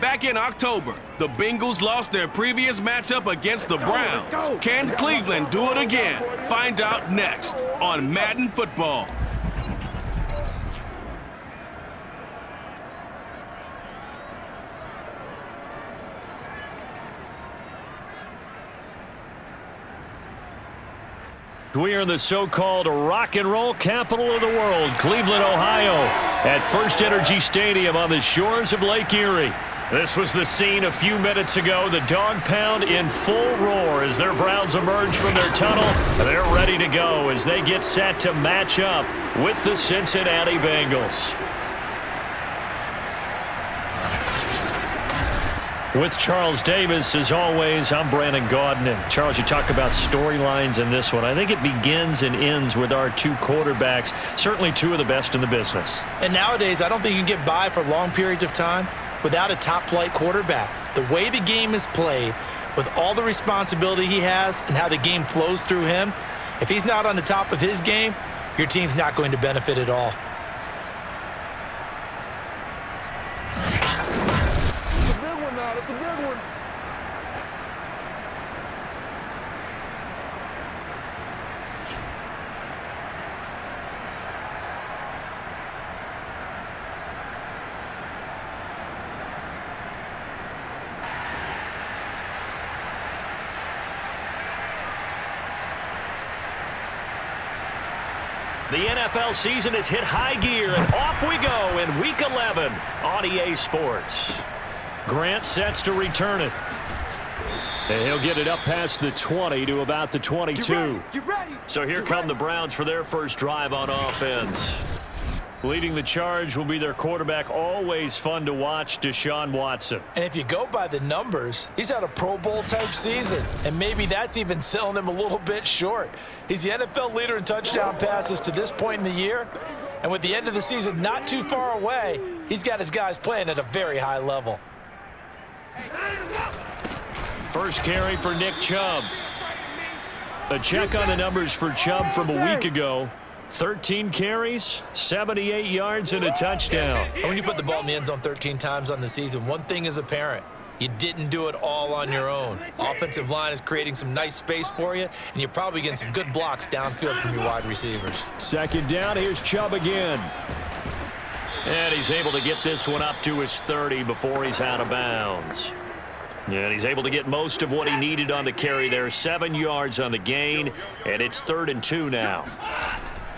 Back in October, the Bengals lost their previous matchup against the Browns. Can Cleveland do it again? Find out next on Madden Football. We are in the so-called rock and roll capital of the world, Cleveland, Ohio, at First Energy Stadium on the shores of Lake Erie. This was the scene a few minutes ago. The dog pound in full roar as their Browns emerge from their tunnel. They're ready to go as they get set to match up with the Cincinnati Bengals. With Charles Davis, as always, I'm Brandon Gaudin. And Charles, you talk about storylines in this one. I think it begins and ends with our two quarterbacks, certainly two of the best in the business. And nowadays, I don't think you can get by for long periods of time without a top-flight quarterback. The way the game is played, with all the responsibility he has and how the game flows through him, if he's not on the top of his game, your team's not going to benefit at all. That's a good one. The NFL season has hit high gear, and off we go in Week 11 on EA Sports. Grant sets to return it. And he'll get it up past the 20 to about the 22. Get ready. So here come the Browns for their first drive on offense. Leading the charge will be their quarterback, always fun to watch, Deshaun Watson. And if you go by the numbers, he's had a Pro Bowl-type season, and maybe that's even selling him a little bit short. He's the NFL leader in touchdown passes to this point in the year, and with the end of the season not too far away, he's got his guys playing at a very high level. First carry for Nick Chubb. A check on the numbers for Chubb from a week ago. 13 carries, 78 yards, and a touchdown. And when you put the ball in the end zone 13 times on the season, one thing is apparent. You didn't do it all on your own. Offensive line is creating some nice space for you, and you're probably getting some good blocks downfield from your wide receivers. Second down, here's Chubb again. And he's able to get this one up to his 30 before he's out of bounds. And he's able to get most of what he needed on the carry there. 7 yards on the gain, and it's 3rd and 2 now.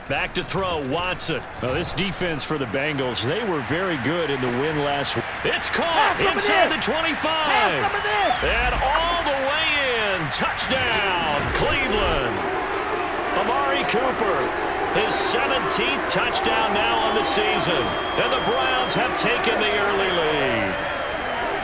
Back to throw, Watson. Now, this defense for the Bengals, they were very good in the win last week. It's caught inside the 25. And all the way in. Touchdown, Cleveland. Amari Cooper, his 17th touchdown now on the season. And the Browns have taken the early lead.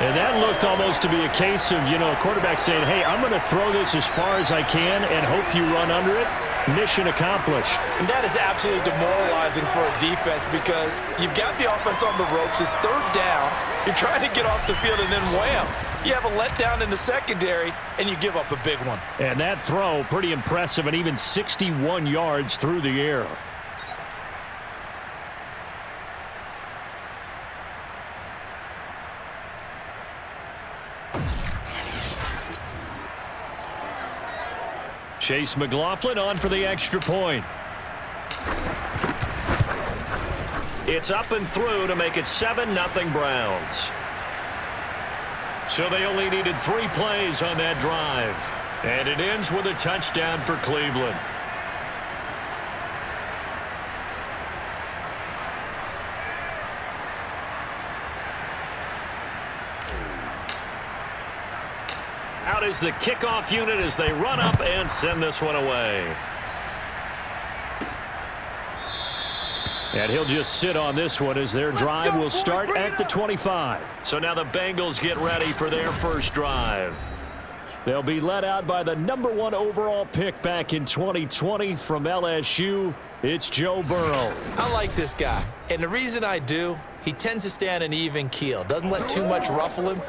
And that looked almost to be a case of, a quarterback saying, hey, I'm going to throw this as far as I can and hope you run under it. Mission accomplished. And that is absolutely demoralizing for a defense because you've got the offense on the ropes. It's 3rd down. You're trying to get off the field, and then wham, you have a letdown in the secondary, and you give up a big one. And that throw, pretty impressive, and even 61 yards through the air. Chase McLaughlin on for the extra point. It's up and through to make it 7-0 Browns. So they only needed 3 plays on that drive. And it ends with a touchdown for Cleveland. Out is the kickoff unit as they run up and send this one away. And he'll just sit on this one as their drive will start at the 25. So now the Bengals get ready for their first drive. They'll be led out by the #1 overall pick back in 2020 from LSU. It's Joe Burrow. I like this guy. And the reason I do, he tends to stay on an even keel. Doesn't let too much ruffle him.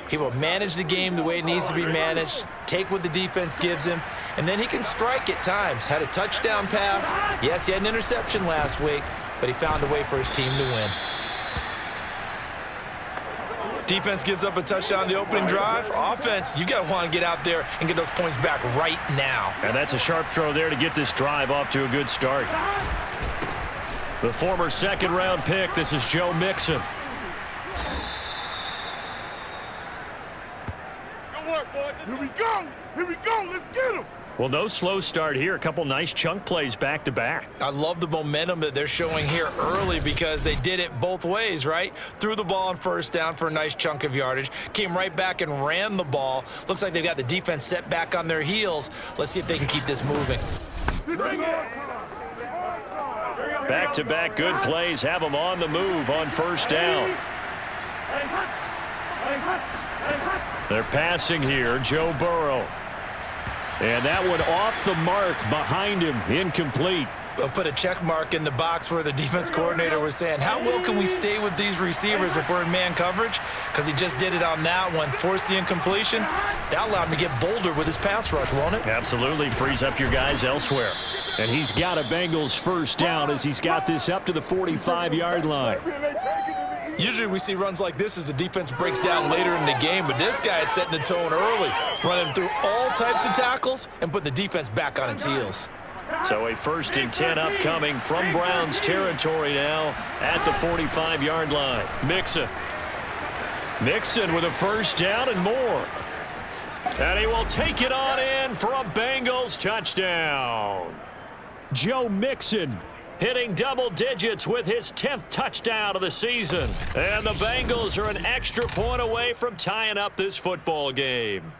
He will manage the game the way it needs to be managed, take what the defense gives him, and then he can strike at times. Had a touchdown pass. Yes, he had an interception last week, but he found a way for his team to win. Defense gives up a touchdown the opening drive. Offense, you got to want to get out there and get those points back right now. And that's a sharp throw there to get this drive off to a good start. The former second-round pick, this is Joe Mixon. Good work, boys. Here we go. Here we go. Let's get him. Well, no slow start here. A couple nice chunk plays back-to-back. I love the momentum that they're showing here early because they did it both ways, right? Threw the ball on first down for a nice chunk of yardage, came right back and ran the ball. Looks like they've got the defense set back on their heels. Let's see if they can keep this moving. Back-to-back good plays have them on the move on first down. They're passing here, Joe Burrow. And that one off the mark behind him, incomplete. I'll put a check mark in the box where the defense coordinator was saying, how well can we stay with these receivers if we're in man coverage? Because he just did it on that one, forced the incompletion. That allowed him to get bolder with his pass rush, won't it? Absolutely, frees up your guys elsewhere. And he's got a Bengals first down as he's got this up to the 45-yard line. Usually we see runs like this as the defense breaks down later in the game, but this guy is setting the tone early, running through all types of tackles and putting the defense back on its heels. So a 1st and 10 upcoming from Browns territory now at the 45-yard line. Mixon with a first down and more. And he will take it on in for a Bengals touchdown. Joe Mixon hitting double digits with his 10th touchdown of the season. And the Bengals are an extra point away from tying up this football game.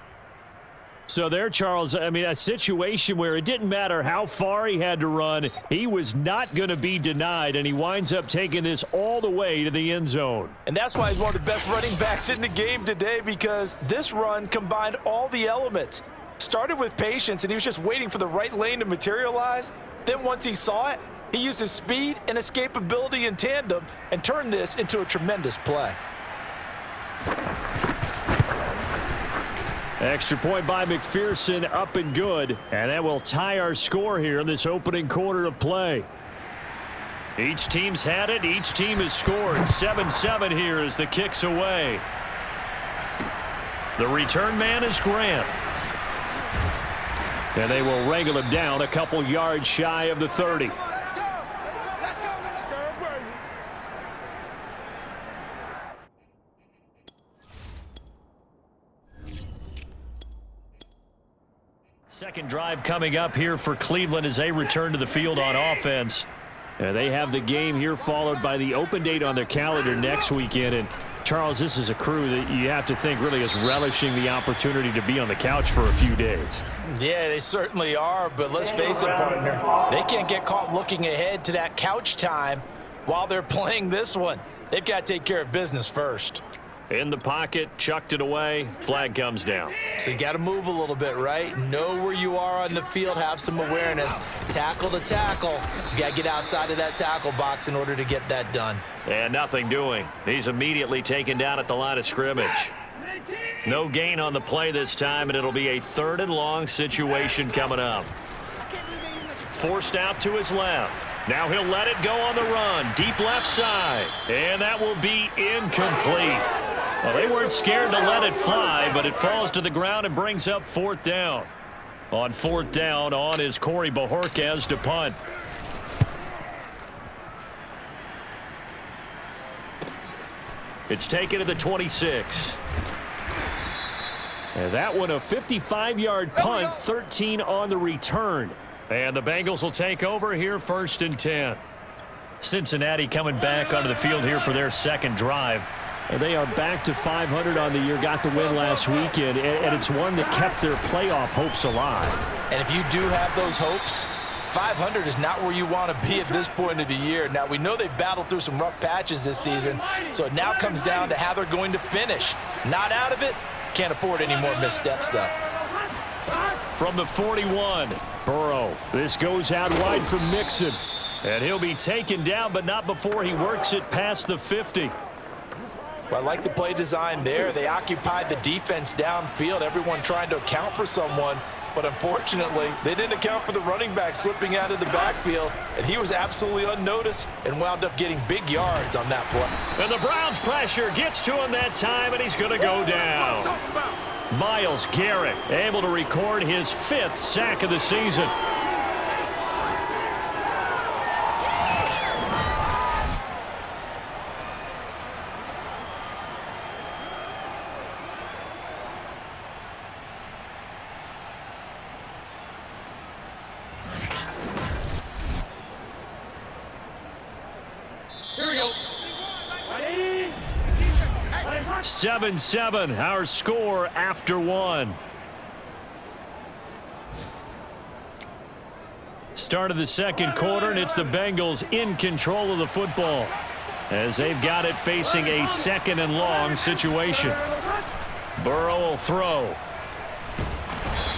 So there, Charles, I mean, a situation where it didn't matter how far he had to run, he was not going to be denied, and he winds up taking this all the way to the end zone. And that's why he's one of the best running backs in the game today, because this run combined all the elements. Started with patience, and he was just waiting for the right lane to materialize. Then once he saw it, he used his speed and escapability in tandem and turned this into a tremendous play. Extra point by McPherson, up and good. And that will tie our score here in this opening quarter of play. Each team's had it. Each team has scored. 7-7 here as the kick's away. The return man is Grant. And they will wrangle him down a couple yards shy of the 30. Second drive coming up here for Cleveland as they return to the field on offense. And they have the game here followed by the open date on their calendar next weekend. And Charles, this is a crew that you have to think really is relishing the opportunity to be on the couch for a few days. Yeah, they certainly are, but let's face it, partner. They can't get caught looking ahead to that couch time while they're playing this one. They've got to take care of business first. In the pocket, chucked it away, flag comes down. So you got to move a little bit, right? Know where you are on the field, have some awareness. Tackle to tackle. You got to get outside of that tackle box in order to get that done. And nothing doing. He's immediately taken down at the line of scrimmage. No gain on the play this time, and it'll be a 3rd and long situation coming up. Forced out to his left. Now he'll let it go on the run. Deep left side. And that will be incomplete. Well, they weren't scared to let it fly, but it falls to the ground and brings up 4th down. On 4th down, on is Corey Bojorquez to punt. It's taken to the 26. And that one a 55-yard punt, 13 on the return. And the Bengals will take over here 1st and 10. Cincinnati coming back onto the field here for their second drive. They are back to 500 on the year, got the win last weekend, and it's one that kept their playoff hopes alive. And if you do have those hopes, 500 is not where you want to be at this point of the year. Now, we know they've battled through some rough patches this season, so it now comes down to how they're going to finish. Not out of it, can't afford any more missteps, though. From the 41, Burrow. This goes out wide for Mixon. And he'll be taken down, but not before he works it past the 50. Well, I like the play design there. They occupied the defense downfield, everyone trying to account for someone. But unfortunately, they didn't account for the running back slipping out of the backfield, and he was absolutely unnoticed and wound up getting big yards on that play. And the Browns' pressure gets to him that time, and he's going to go down. Myles Garrett able to record his 5th sack of the season. Here we go. 7-7, our score after 1. Start of the second quarter, and it's the Bengals in control of the football as they've got it facing a 2nd and long situation. Burrow will throw.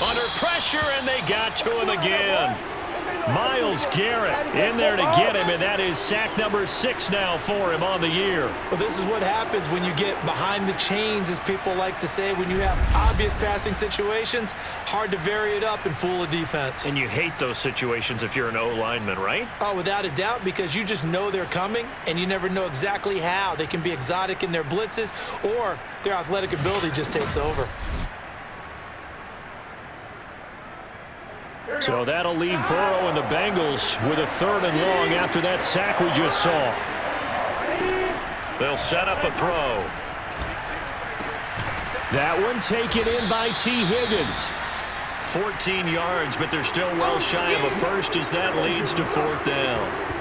Under pressure, and they got to him again. Myles Garrett in there to get him, and that is sack number 6 now for him on the year. Well, this is what happens when you get behind the chains, as people like to say. When you have obvious passing situations, hard to vary it up and fool a defense. And you hate those situations if you're an O-lineman, right? Oh, without a doubt, because you just know they're coming, and you never know exactly how. They can be exotic in their blitzes, or their athletic ability just takes over. So that'll leave Burrow and the Bengals with a 3rd and long after that sack we just saw. They'll set up a throw. That one taken in by T. Higgins. 14 yards, but they're still well shy of a first as that leads to 4th down.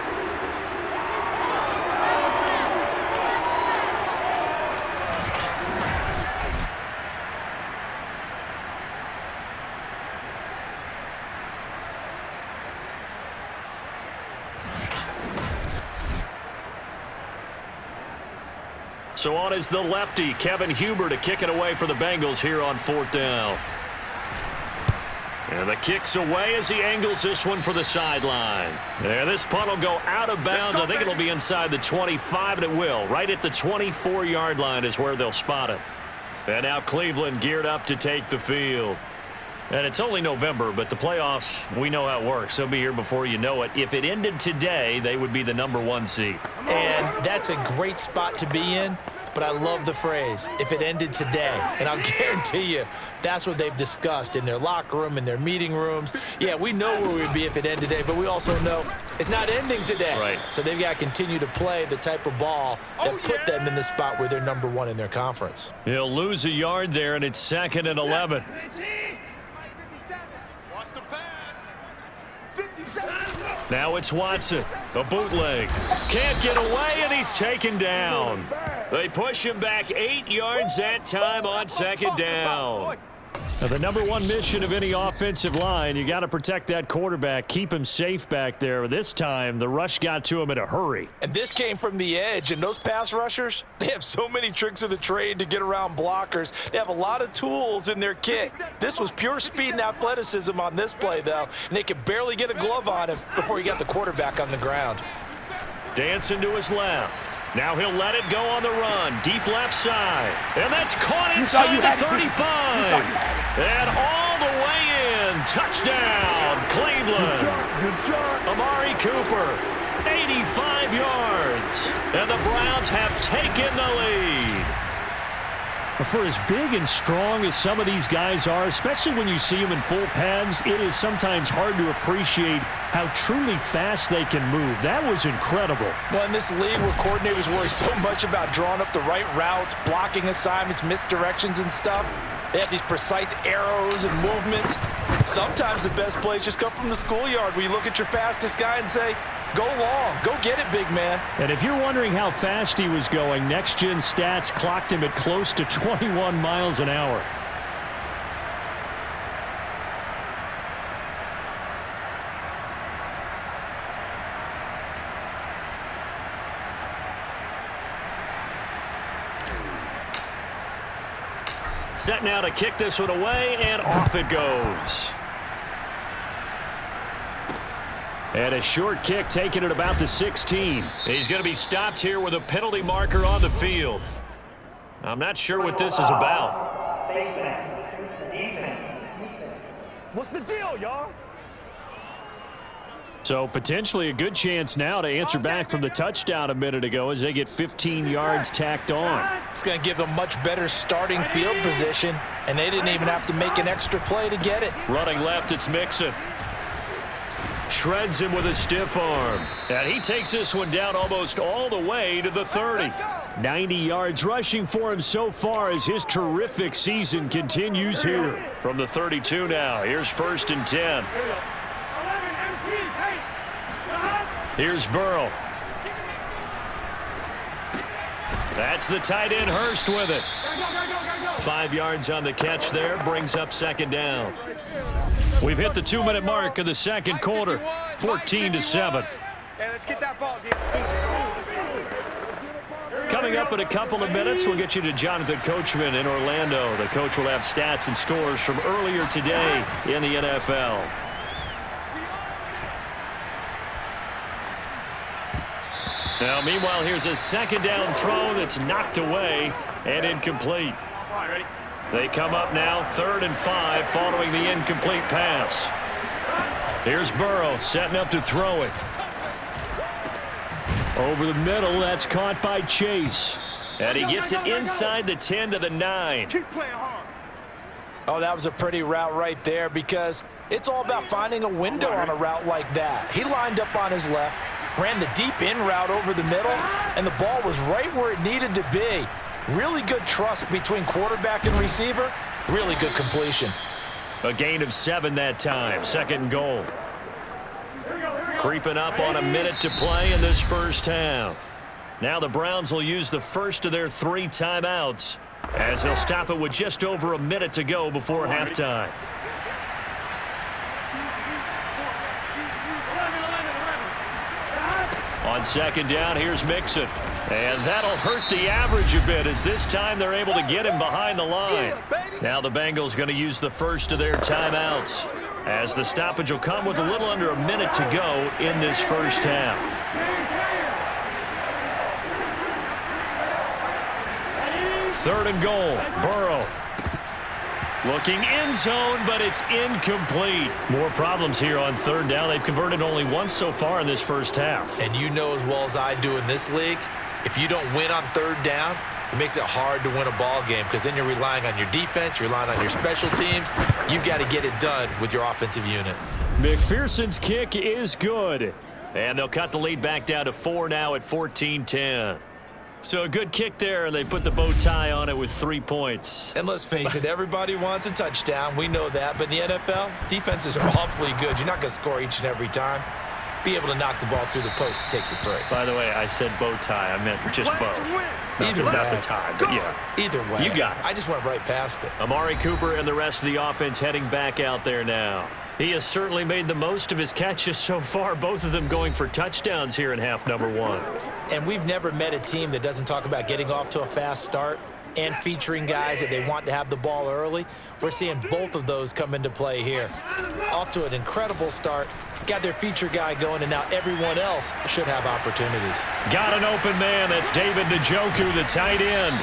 So on is the lefty, Kevin Huber, to kick it away for the Bengals here on 4th down. And the kick's away as he angles this one for the sideline. And this punt will go out of bounds. I think it'll be inside the 25, and it will. Right at the 24-yard line is where they'll spot it. And now Cleveland geared up to take the field. And it's only November, but the playoffs, we know how it works. They'll be here before you know it. If it ended today, they would be the #1 seed. And that's a great spot to be in, but I love the phrase, if it ended today. And I'll guarantee you, that's what they've discussed in their locker room, in their meeting rooms. Yeah, we know where we'd be if it ended today, but we also know it's not ending today. Right. So they've got to continue to play the type of ball that put them in the spot where they're #1 in their conference. He'll lose a yard there, and it's 2nd and 11. Now it's Watson, a bootleg. Can't get away, and he's taken down. They push him back 8 yards that time on 2nd down. Now, the #1 mission of any offensive line, you got to protect that quarterback, keep him safe back there. This time, the rush got to him in a hurry. And this came from the edge, and those pass rushers, they have so many tricks of the trade to get around blockers. They have a lot of tools in their kit. This was pure speed and athleticism on this play, though, and they could barely get a glove on him before he got the quarterback on the ground. Dancing to his left. Now he'll let it go on the run. Deep left side. And that's caught inside the 35. And all the way in. Touchdown, Cleveland. Amari Cooper, 85 yards. And the Browns have taken the lead. For as big and strong as some of these guys are, especially when you see them in full pads, it is sometimes hard to appreciate how truly fast they can move. That was incredible. Well, in this league where coordinators worry so much about drawing up the right routes, blocking assignments, misdirections and stuff, they have these precise arrows and movements. Sometimes the best plays just come from the schoolyard where you look at your fastest guy and say, go long, go get it, big man. And if you're wondering how fast he was going, Next Gen Stats clocked him at close to 21 miles an hour. Set now to kick this one away, and off it goes. And a short kick taken at about the 16. He's going to be stopped here with a penalty marker on the field. I'm not sure what this is about. What's the deal, y'all? So potentially a good chance now to answer back from the touchdown a minute ago as they get 15 yards tacked on. It's going to give them much better starting field position, and they didn't even have to make an extra play to get it. Running left, it's Mixon. Shreds him with a stiff arm. And he takes this one down almost all the way to the 30. 90 yards rushing for him so far as his terrific season continues here. From the 32 now, here's 1st and 10. Here's Burrow. That's the tight end Hurst with it. 5 yards on the catch there, brings up 2nd down. We've hit the 2-minute mark of the 2nd quarter, 14-7. Hey, let's get that ball. Coming up in a couple of minutes, we'll get you to Jonathan Coachman in Orlando. The coach will have stats and scores from earlier today in the NFL. Now, meanwhile, here's a 2nd down throw that's knocked away and incomplete. They come up now 3rd and 5 following the incomplete pass. Here's Burrow setting up to throw it. Over the middle, that's caught by Chase. And he gets it inside the 10 to the 9. Keep playing hard. Oh, that was a pretty route right there because it's all about finding a window on a route like that. He lined up on his left, ran the deep in route over the middle, and the ball was right where it needed to be. Really good trust between quarterback and receiver. Really good completion. A gain of 7 that time. 2nd and goal. Creeping up on a minute to play in this first half. Now the Browns will use the first of their 3 timeouts as they'll stop it with just over a minute to go before halftime. On 2nd down, here's Mixon. And that'll hurt the average a bit as this time they're able to get him behind the line. Now the Bengals going to use the first of their timeouts as the stoppage will come with a little under a minute to go in this first half. 3rd and goal, Burrow. Looking end zone, but it's incomplete. More problems here on 3rd down. They've converted only once so far in this first half. And you know as well as I do in this league, if you don't win on 3rd down, it makes it hard to win a ball game because then you're relying on your defense, you're relying on your special teams. You've got to get it done with your offensive unit. McPherson's kick is good. And they'll cut the lead back down to 4 now at 14-10. So a good kick there, and they put the bow tie on it with 3 points. And let's face it, everybody wants a touchdown. We know that. But in the NFL, defenses are awfully good. You're not going to score each and every time. Be able to knock the ball through the post and take the 3. By the way, I said bow tie. I meant just bow. Either way. Not the tie, but yeah. Either way. You got it. I just went right past it. Amari Cooper and the rest of the offense heading back out there now. He has certainly made the most of his catches so far, both of them going for touchdowns here in half number 1. And we've never met a team that doesn't talk about getting off to a fast start and featuring guys that they want to have the ball early. We're seeing both of those come into play here. Off to an incredible start, got their feature guy going, and now everyone else should have opportunities. Got an open man. That's David Njoku, the tight end.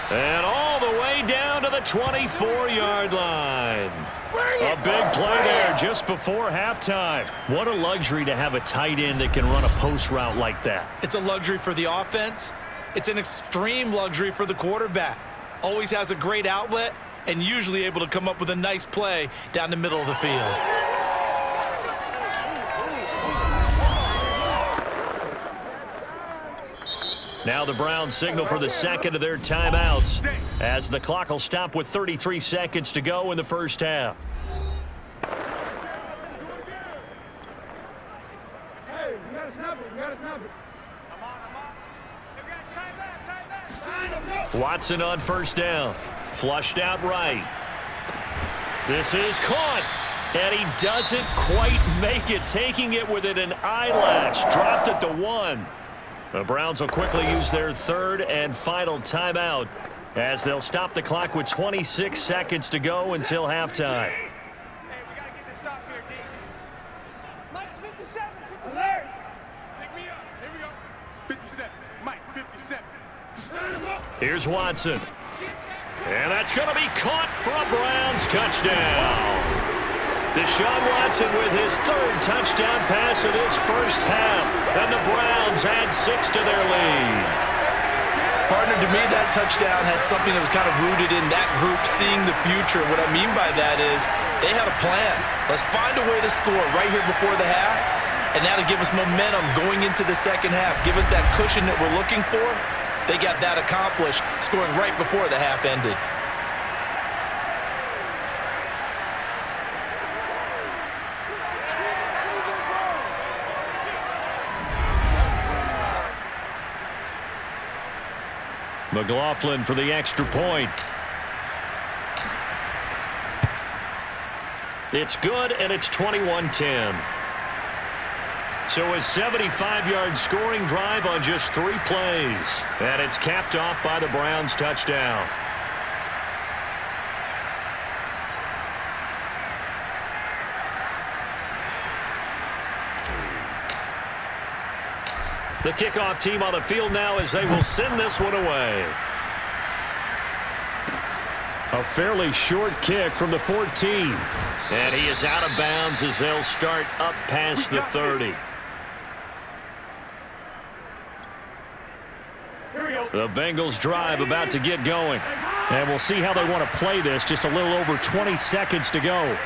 And all the way down to the 24-yard line. A big play there just before halftime. What a luxury to have a tight end that can run a post route like that. It's a luxury for the offense. It's an extreme luxury for the quarterback. Always has a great outlet and usually able to come up with a nice play down the middle of the field. Now the Browns signal for the 2nd of their timeouts as the clock will stop with 33 seconds to go in the first half. Hey, we gotta snap it. We gotta snap it. Come on. We got time left. Watson on 1st down. Flushed out right. This is caught. And he doesn't quite make it, taking it within an eyelash. Dropped at the 1. The Browns will quickly use their 3rd and final timeout as they'll stop the clock with 26 seconds to go until halftime. Hey, we gotta get this stop here, D. Mike's 57, 57. Pick me up. Here we go. 57. Mike, 57. Here's Watson. And that's going to be caught for a Browns touchdown. Deshaun Watson with his third touchdown pass of this first half. And the Browns add 6 to their lead. Partner, to me, that touchdown had something that was kind of rooted in that group seeing the future. What I mean by that is they had a plan. Let's find a way to score right here before the half, and that'll give us momentum going into the second half. Give us that cushion that we're looking for. They got that accomplished, scoring right before the half ended. McLaughlin for the extra point. It's good, and it's 21-10. So a 75-yard scoring drive on just 3 plays. And it's capped off by the Browns' touchdown. The kickoff team on the field now as they will send this one away. A fairly short kick from the 14. And he is out of bounds as they'll start up past the 30. The Bengals drive about to get going. And we'll see how they want to play this. Just a little over 20 seconds to go.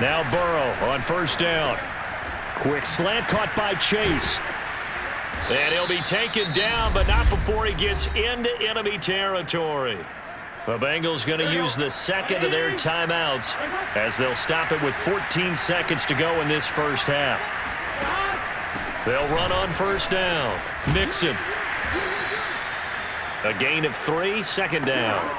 Now Burrow on first down. Quick slant caught by Chase. And he'll be taken down, but not before he gets into enemy territory. The Bengals going to use the second of their timeouts as they'll stop it with 14 seconds to go in this first half. They'll run on first down. Mixon. A gain of 3, second down.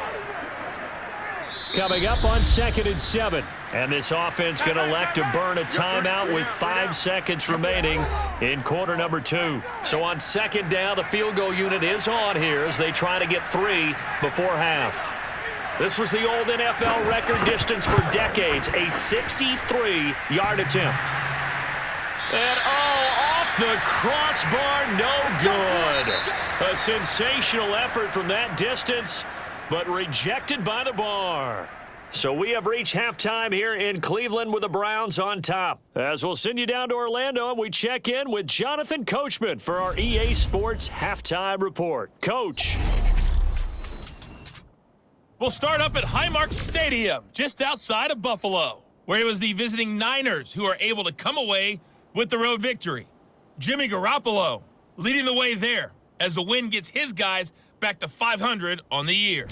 Coming up on 2nd and 7. And this offense going to elect to burn a timeout with 5 seconds remaining in quarter number 2. So on second down, the field goal unit is on here as they try to get 3 before half. This was the old NFL record distance for decades, a 63-yard attempt. And off the crossbar, no good. A sensational effort from that distance, but rejected by the bar. So we have reached halftime here in Cleveland with the Browns on top. As we'll send you down to Orlando, and we check in with Jonathan Coachman for our EA Sports Halftime Report. Coach. We'll start up at Highmark Stadium, just outside of Buffalo, where it was the visiting Niners who are able to come away with the road victory. Jimmy Garoppolo leading the way there as the win gets his guys back to 500 on the year.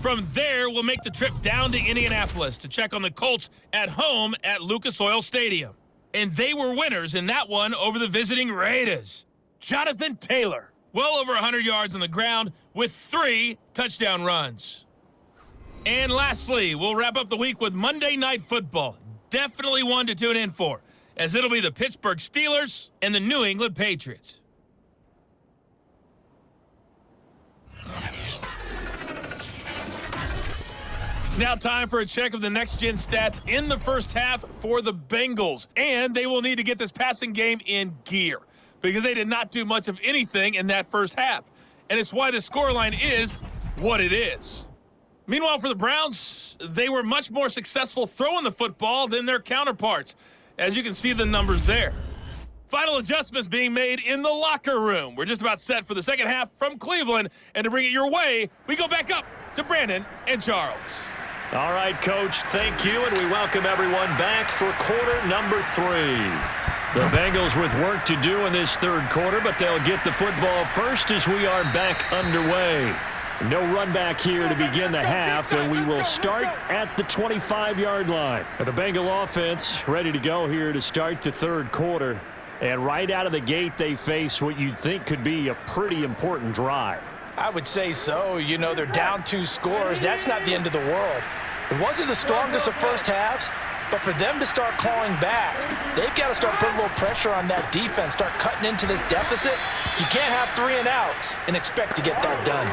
From there, we'll make the trip down to Indianapolis to check on the Colts at home at Lucas Oil Stadium. And they were winners in that one over the visiting Raiders. Jonathan Taylor, well over 100 yards on the ground with 3 touchdown runs. And lastly, we'll wrap up the week with Monday Night Football. Definitely one to tune in for, as it'll be the Pittsburgh Steelers and the New England Patriots. Now time for a check of the next-gen stats in the first half for the Bengals. And they will need to get this passing game in gear because they did not do much of anything in that first half. And it's why the scoreline is what it is. Meanwhile, for the Browns, they were much more successful throwing the football than their counterparts, as you can see the numbers there. Final adjustments being made in the locker room. We're just about set for the second half from Cleveland. And to bring it your way, we go back up to Brandon and Charles. All right, Coach, thank you, and we welcome everyone back for quarter number 3. The Bengals with work to do in this third quarter, but they'll get the football first as we are back underway. No run back here to begin the half, and we will start at the 25-yard line. The Bengal offense ready to go here to start the third quarter. And right out of the gate, they face what you'd think could be a pretty important drive. I would say so. You know, they're down 2 scores. That's not the end of the world. It wasn't the strongest of first halves, but for them to start clawing back, they've got to start putting a little pressure on that defense, start cutting into this deficit. You can't have 3 and outs and expect to get that done.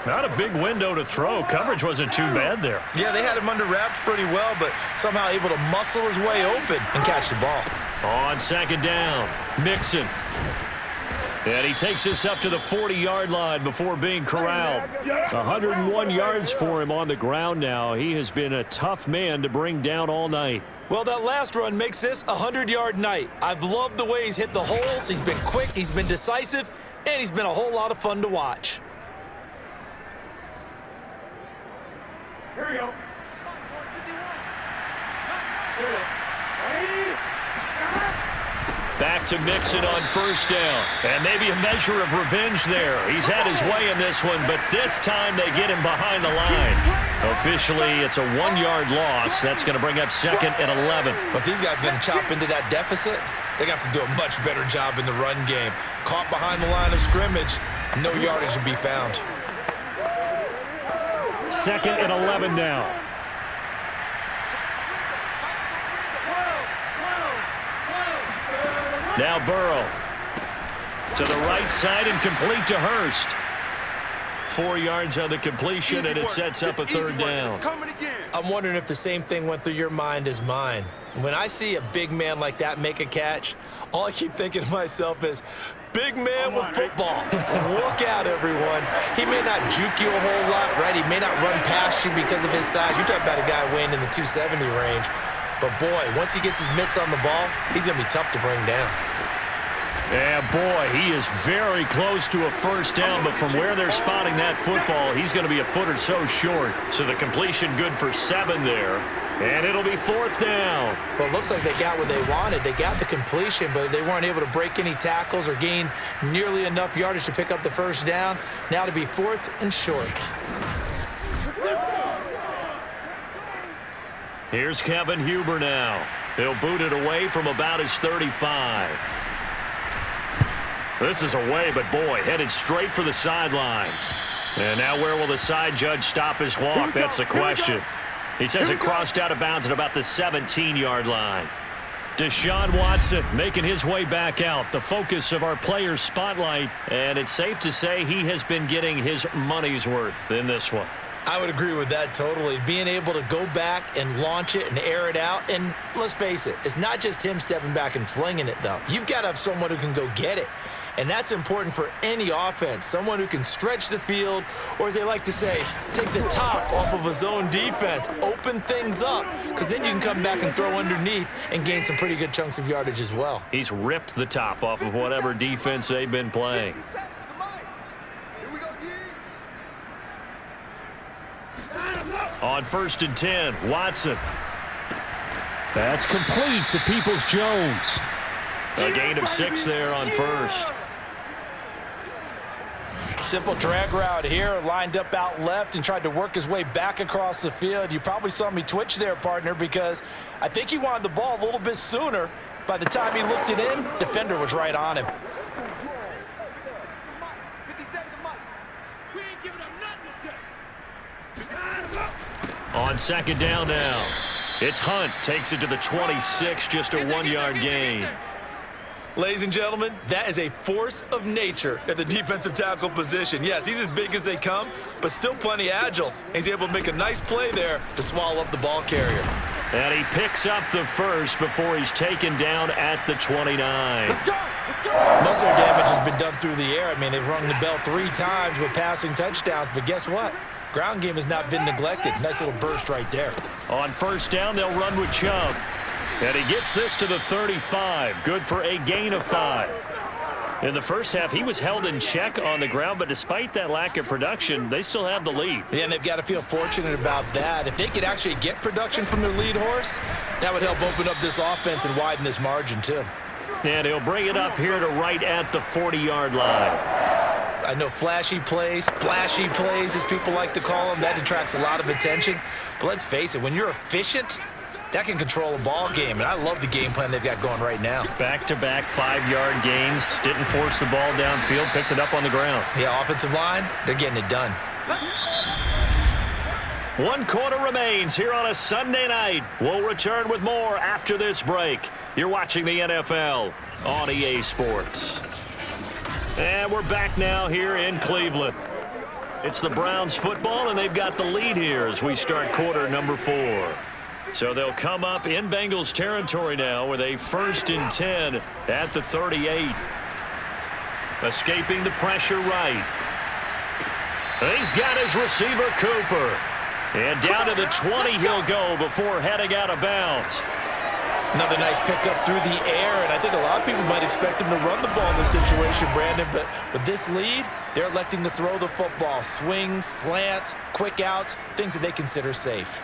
Not a big window to throw. Coverage wasn't too bad there. Yeah, they had him under wraps pretty well, but somehow able to muscle his way open and catch the ball. On second down, Mixon. And he takes this up to the 40-yard line before being corralled. 101 yards for him on the ground now. He has been a tough man to bring down all night. Well, that last run makes this a 100-yard night. I've loved the way he's hit the holes. He's been quick, he's been decisive, and he's been a whole lot of fun to watch. Here we go. Back to Mixon on first down. And maybe a measure of revenge there. He's had his way in this one, but this time they get him behind the line. Officially, it's a 1-yard loss. That's going to bring up 2nd and 11. But these guys going to chop into that deficit. They got to do a much better job in the run game. Caught behind the line of scrimmage, no yardage to be found. 2nd and 11 now. Now Burrow to the right side and complete to Hurst. 4 yards on the completion, and it sets up a 3rd down. I'm wondering if the same thing went through your mind as mine. When I see a big man like that make a catch, all I keep thinking to myself is, big man with football. Look out, everyone. He may not juke you a whole lot, right? He may not run past you because of his size. You're talking about a guy weighing in the 270 range. But, boy, once he gets his mitts on the ball, he's going to be tough to bring down. Yeah, boy, he is very close to a 1st down, but from where they're spotting that football, he's going to be a foot or so short. So the completion good for 7 there, and it'll be 4th down. Well, it looks like they got what they wanted. They got the completion, but they weren't able to break any tackles or gain nearly enough yardage to pick up the 1st down. Now to be 4th and short. Here's Kevin Huber now. He'll boot it away from about his 35. This is away, but boy, headed straight for the sidelines. And now where will the side judge stop his walk? That's the question. He says it crossed out of bounds at about the 17-yard line. Deshaun Watson making his way back out, the focus of our players' spotlight. And it's safe to say he has been getting his money's worth in this one. I would agree with that totally. Being able to go back and launch it and air it out. And let's face it, it's not just him stepping back and flinging it, though. You've got to have someone who can go get it. And that's important for any offense, someone who can stretch the field, or as they like to say, take the top off of a zone defense, open things up, because then you can come back and throw underneath and gain some pretty good chunks of yardage as well. He's ripped the top off of whatever defense they've been playing. On 1st and 10, Watson. That's complete to Peoples-Jones. A gain of 6 there on 1st. Simple drag route here, lined up out left and tried to work his way back across the field. You probably saw me twitch there, partner, because I think he wanted the ball a little bit sooner. By the time he looked it in, defender was right on him. On 2nd down now, it's Hunt. Takes it to the 26, just a 1-yard gain. Ladies and gentlemen, that is a force of nature at the defensive tackle position. Yes, he's as big as they come, but still plenty agile. He's able to make a nice play there to swallow up the ball carrier. And he picks up the 1st before he's taken down at the 29. Let's go! Let's go! Most of their damage has been done through the air. I mean, they've rung the bell 3 times with passing touchdowns, but guess what? Ground game has not been neglected. Nice little burst right there. On 1st down, they'll run with Chubb. And he gets this to the 35. Good for a gain of 5. In the first half, he was held in check on the ground, but despite that lack of production, they still have the lead. Yeah, and they've got to feel fortunate about that. If they could actually get production from their lead horse, that would help open up this offense and widen this margin, too. And he'll bring it up here to right at the 40-yard line. I know flashy plays, splashy plays, as people like to call them, that attracts a lot of attention. But let's face it, when you're efficient, that can control a ball game, and I love the game plan they've got going right now. Back-to-back 5-yard gains. Didn't force the ball downfield. Picked it up on the ground. Yeah, offensive line, they're getting it done. 1 quarter remains here on a Sunday night. We'll return with more after this break. You're watching the NFL on EA Sports. And we're back now here in Cleveland. It's the Browns football, and they've got the lead here as we start quarter number 4. So they'll come up in Bengals territory now with a 1st and 10 at the 38. escaping the pressure right. He's got his receiver, Cooper. And down to the 20 he'll go before heading out of bounds. Another nice pickup through the air, and I think a lot of people might expect him to run the ball in this situation, Brandon, but with this lead, they're electing to throw the football. Swings, slants, quick outs, things that they consider safe.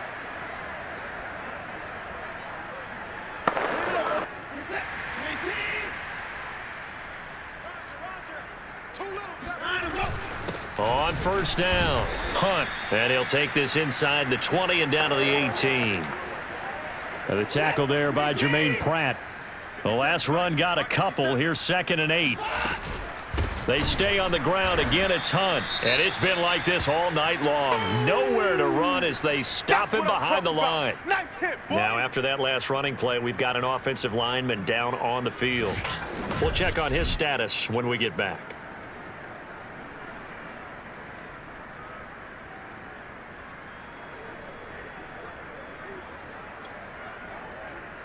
On first down, Hunt. And he'll take this inside the 20 and down to the 18. And the tackle there by Jermaine Pratt. The last run got a couple. Here's 2nd and 8. They stay on the ground. Again, it's Hunt. And it's been like this all night long. Nowhere to run as they stop him behind the line. Nice hit, boy. Now, after that last running play, we've got an offensive lineman down on the field. We'll check on his status when we get back.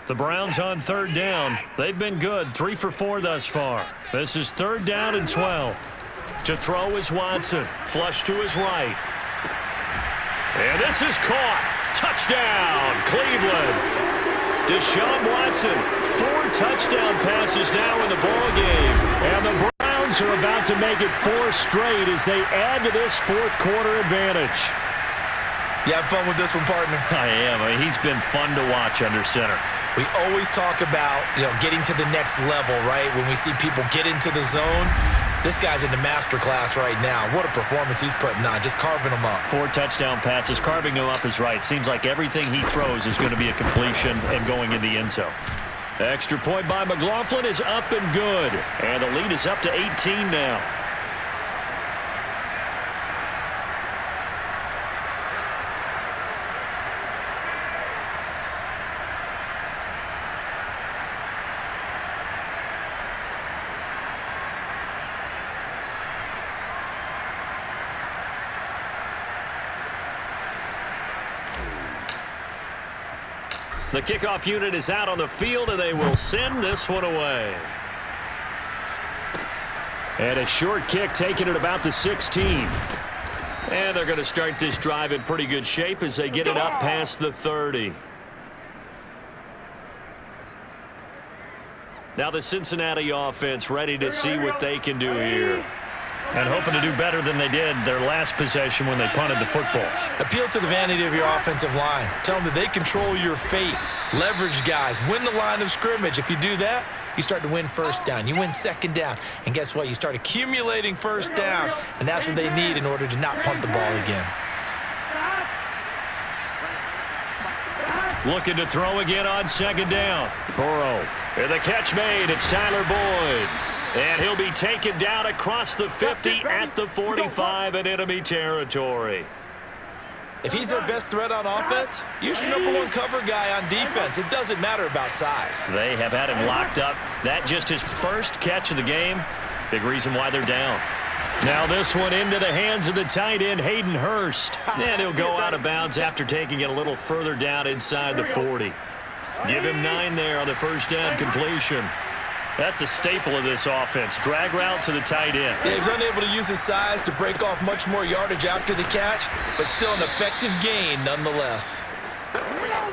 The Browns on 3rd down. They've been good, 3 for 4 thus far. This is 3rd down and 12. To throw is Watson. Flush to his right. And this is caught. Touchdown, Cleveland. Deshaun Watson, 4 touchdown passes now in the ballgame. And the Browns are about to make it 4 straight as they add to this 4th quarter advantage. You have fun with this one, partner? I am. I mean, he's been fun to watch under center. We always talk about, getting to the next level, right? When we see people get into the zone, this guy's in the master class right now. What a performance he's putting on, just carving them up. 4 touchdown passes. Carving them up is right. Seems like everything he throws is going to be a completion and going in the end zone. Extra point by McLaughlin is up and good. And the lead is up to 18 now. The kickoff unit is out on the field, and they will send this one away. And a short kick taken at about the 16. And they're going to start this drive in pretty good shape as they get it up past the 30. Now the Cincinnati offense ready to see what they can do here. And hoping to do better than they did their last possession when they punted the football. Appeal to the vanity of your offensive line. Tell them that they control your fate. Leverage guys. Win the line of scrimmage. If you do that, you start to win first down. You win second down. And guess what? You start accumulating first downs. And that's what they need in order to not punt the ball again. Looking to throw again on 2nd down. Burrow. And the catch made. It's Tyler Boyd. And he'll be taken down across the 50 at the 45 in enemy territory. If he's their best threat on offense, use your #1 cover guy on defense. It doesn't matter about size. They have had him locked up. That just his first catch of the game. Big reason why they're down. Now this one into the hands of the tight end, Hayden Hurst. And he'll go out of bounds after taking it a little further down inside the 40. Give him 9 there on the first down completion. That's a staple of this offense. Drag route to the tight end. Yeah, he's unable to use his size to break off much more yardage after the catch, but still an effective gain nonetheless.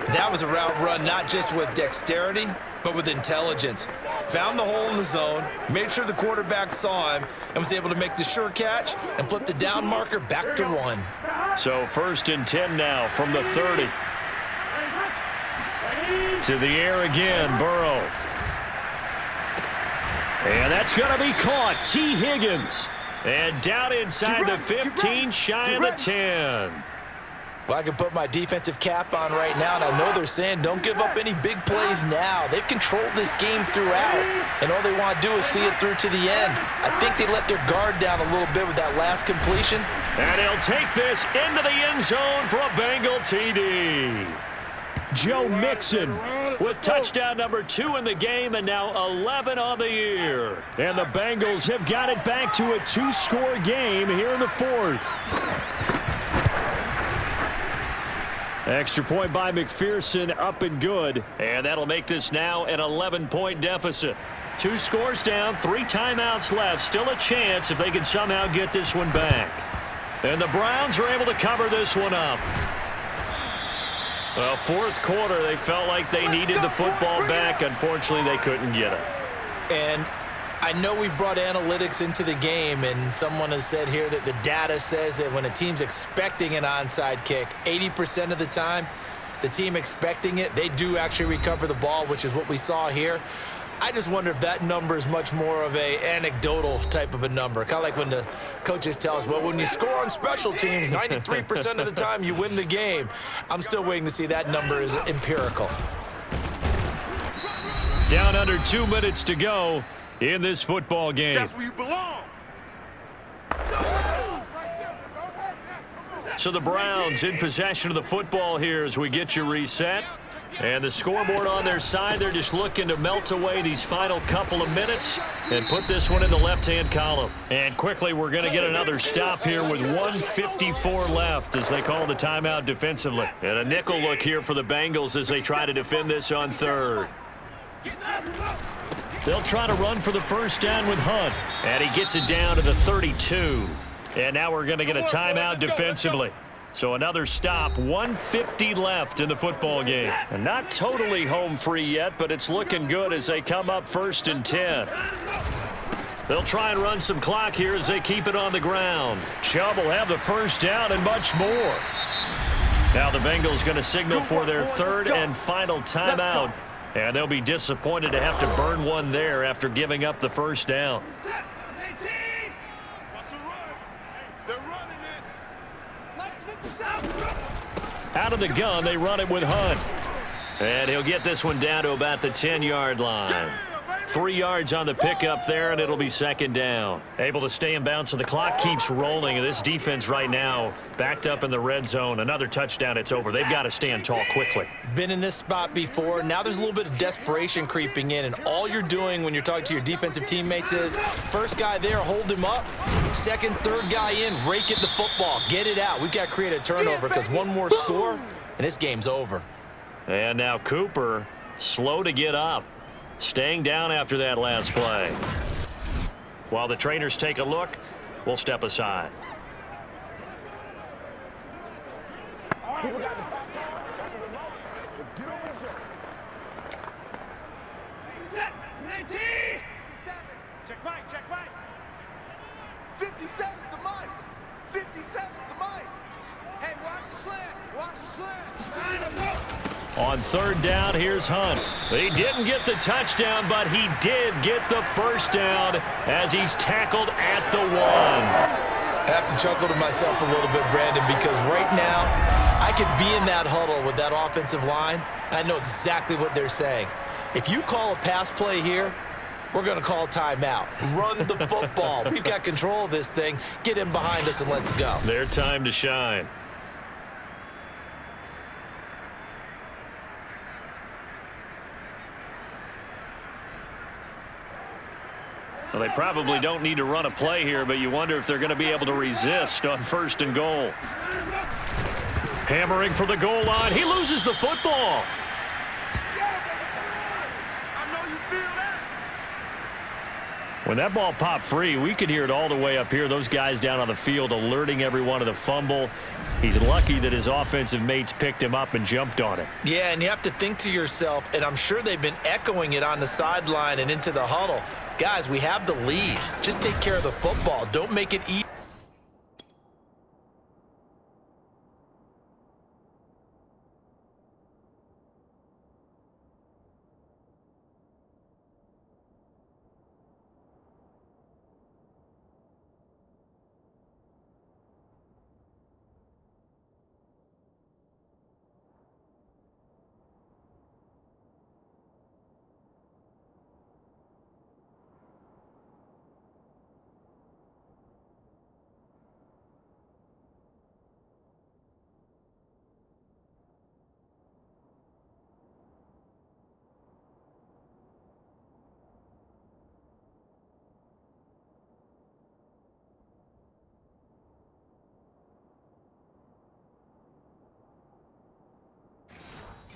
That was a route run not just with dexterity, but with intelligence. Found the hole in the zone, made sure the quarterback saw him, and was able to make the sure catch and flip the down marker back to 1. So 1st and 10 now from the 30. To the air again, Burrow. And that's going to be caught. T. Higgins. And down inside the 15, shy of the 10. Well, I can put my defensive cap on right now, and I know they're saying don't give up any big plays now. They've controlled this game throughout, and all they want to do is see it through to the end. I think they let their guard down a little bit with that last completion. And he'll take this into the end zone for a Bengal TD. Joe Mixon with touchdown number 2 in the game and now 11 on the year. And the Bengals have got it back to a 2-score game here in the 4th. Extra point by McPherson, up and good. And that'll make this now an 11-point deficit. 2 scores down, 3 timeouts left. Still a chance if they can somehow get this one back. And the Browns are able to cover this one up. Well, fourth quarter, they felt like they needed the football back. Unfortunately, they couldn't get it. And I know we brought analytics into the game, and someone has said here that the data says that when a team's expecting an onside kick, 80% of the time, the team expecting it, they do actually recover the ball, which is what we saw here. I just wonder if that number is much more of a anecdotal type of a number. Kind of like when the coaches tell us, well, when you score on special teams, 93% of the time you win the game. I'm still waiting to see that number is empirical. Down under 2 minutes to go in this football game. That's where you belong. So the Browns in possession of the football here as we get you reset. And the scoreboard on their side, they're just looking to melt away these final couple of minutes and put this one in the left-hand column. And quickly, we're going to get another stop here with 1:54 left as they call the timeout defensively. And a nickel look here for the Bengals as they try to defend this on third. They'll try to run for the first down with Hunt. And he gets it down to the 32. And now we're going to get a timeout defensively. So another stop, 1:50 left in the football game. And not totally home free yet, but it's looking good as they come up 1st and 10. They'll try and run some clock here as they keep it on the ground. Chubb will have the first down and much more. Now the Bengals going to signal for their third and final timeout. And they'll be disappointed to have to burn one there after giving up the first down. Out of the gun, they run it with Hunt. And he'll get this one down to about the 10-yard line. 3 yards on the pickup there, and it'll be second down. Able to stay in bounds, so the clock keeps rolling. This defense right now backed up in the red zone. Another touchdown, it's over. They've got to stand tall quickly. Been in this spot before. Now there's a little bit of desperation creeping in, and all you're doing when you're talking to your defensive teammates is first guy there, hold him up. Second, third guy in, rake at the football. Get it out. We've got to create a turnover because one more score, and this game's over. And now Cooper, slow to get up. Staying down after that last play. While the trainers take a look, we'll step aside. Check Mike, check Mike. 57 to Mike. 57 to Mike. Hey, watch the slant. Watch the slant. On third down, here's Hunt. He didn't get the touchdown, but he did get the first down as he's tackled at the 1. I have to chuckle to myself a little bit, Brandon, because right now I could be in that huddle with that offensive line, and I know exactly what they're saying. If you call a pass play here, we're going to call timeout. Run the football. We've got control of this thing. Get in behind us and let's go. Their time to shine. Well, they probably don't need to run a play here, but you wonder if they're going to be able to resist on 1st and goal. Hammering for the goal line. He loses the football. I know you feel that. When that ball popped free, we could hear it all the way up here. Those guys down on the field alerting everyone of the fumble. He's lucky that his offensive mates picked him up and jumped on it. Yeah, and you have to think to yourself, and I'm sure they've been echoing it on the sideline and into the huddle. Guys, we have the lead. Just take care of the football. Don't make it easy.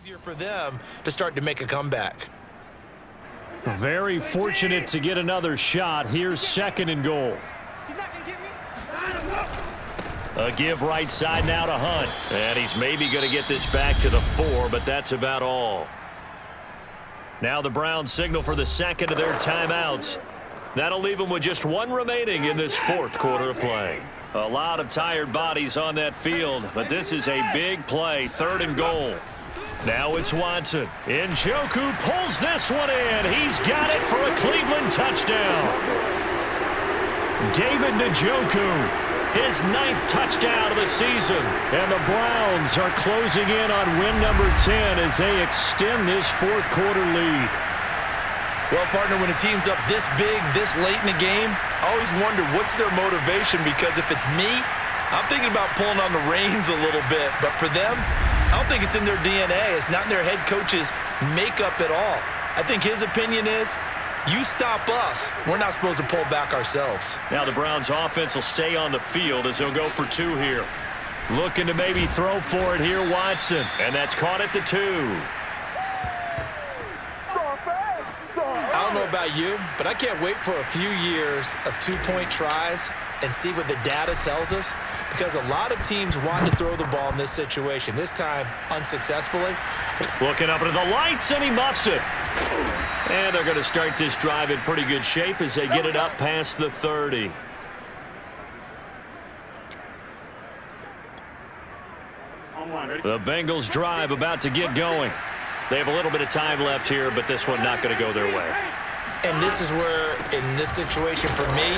Easier for them to start to make a comeback. Very fortunate to get another shot. Here's 2nd and goal. He's not going to get me. A give right side now to Hunt. And he's maybe going to get this back to the 4, but that's about all. Now the Browns signal for the 2nd of their timeouts. That'll leave them with just 1 remaining in this 4th quarter of play. A lot of tired bodies on that field, but this is a big play, 3rd and goal. Now it's Watson. Njoku pulls this one in. He's got it for a Cleveland touchdown. David Njoku, his 9th touchdown of the season. And the Browns are closing in on win number 10 as they extend this 4th quarter lead. Well, partner, when a team's up this big, this late in the game, I always wonder what's their motivation, because if it's me, I'm thinking about pulling on the reins a little bit. But for them, I don't think it's in their DNA. It's not in their head coach's makeup at all. I think his opinion is, you stop us, we're not supposed to pull back ourselves. Now the Browns offense will stay on the field as they'll go for 2 here. Looking to maybe throw for it here, Watson. And that's caught at the 2. I don't know about you, but I can't wait for a few years of 2-point tries and see what the data tells us, because a lot of teams want to throw the ball in this situation, this time unsuccessfully. Looking up into the lights, and he muffs it. And they're going to start this drive in pretty good shape as they get it up past the 30. The Bengals drive about to get going. They have a little bit of time left here, but this one not going to go their way. And this is where, in this situation for me,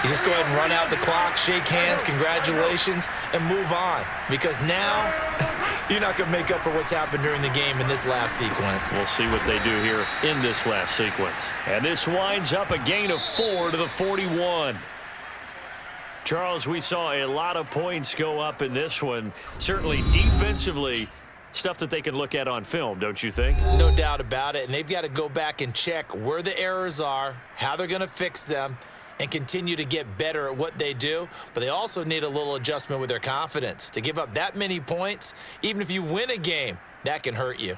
you just go ahead and run out the clock, shake hands, congratulations, and move on. Because now, you're not going to make up for what's happened during the game in this last sequence. We'll see what they do here in this last sequence. And this winds up a gain of 4 to the 41. Charles, we saw a lot of points go up in this one. Certainly defensively, stuff that they can look at on film, don't you think? No doubt about it. And they've got to go back and check where the errors are, how they're going to fix them, and continue to get better at what they do. But they also need a little adjustment with their confidence. To give up that many points, even if you win a game, that can hurt you.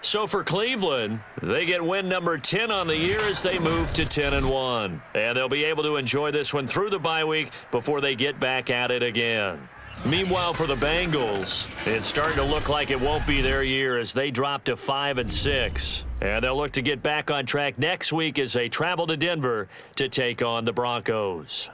So for Cleveland, they get win number 10 on the year as they move to 10-1. And they'll be able to enjoy this one through the bye week before they get back at it again. Meanwhile, for the Bengals, it's starting to look like it won't be their year as they drop to 5-6. And they'll look to get back on track next week as they travel to Denver to take on the Broncos.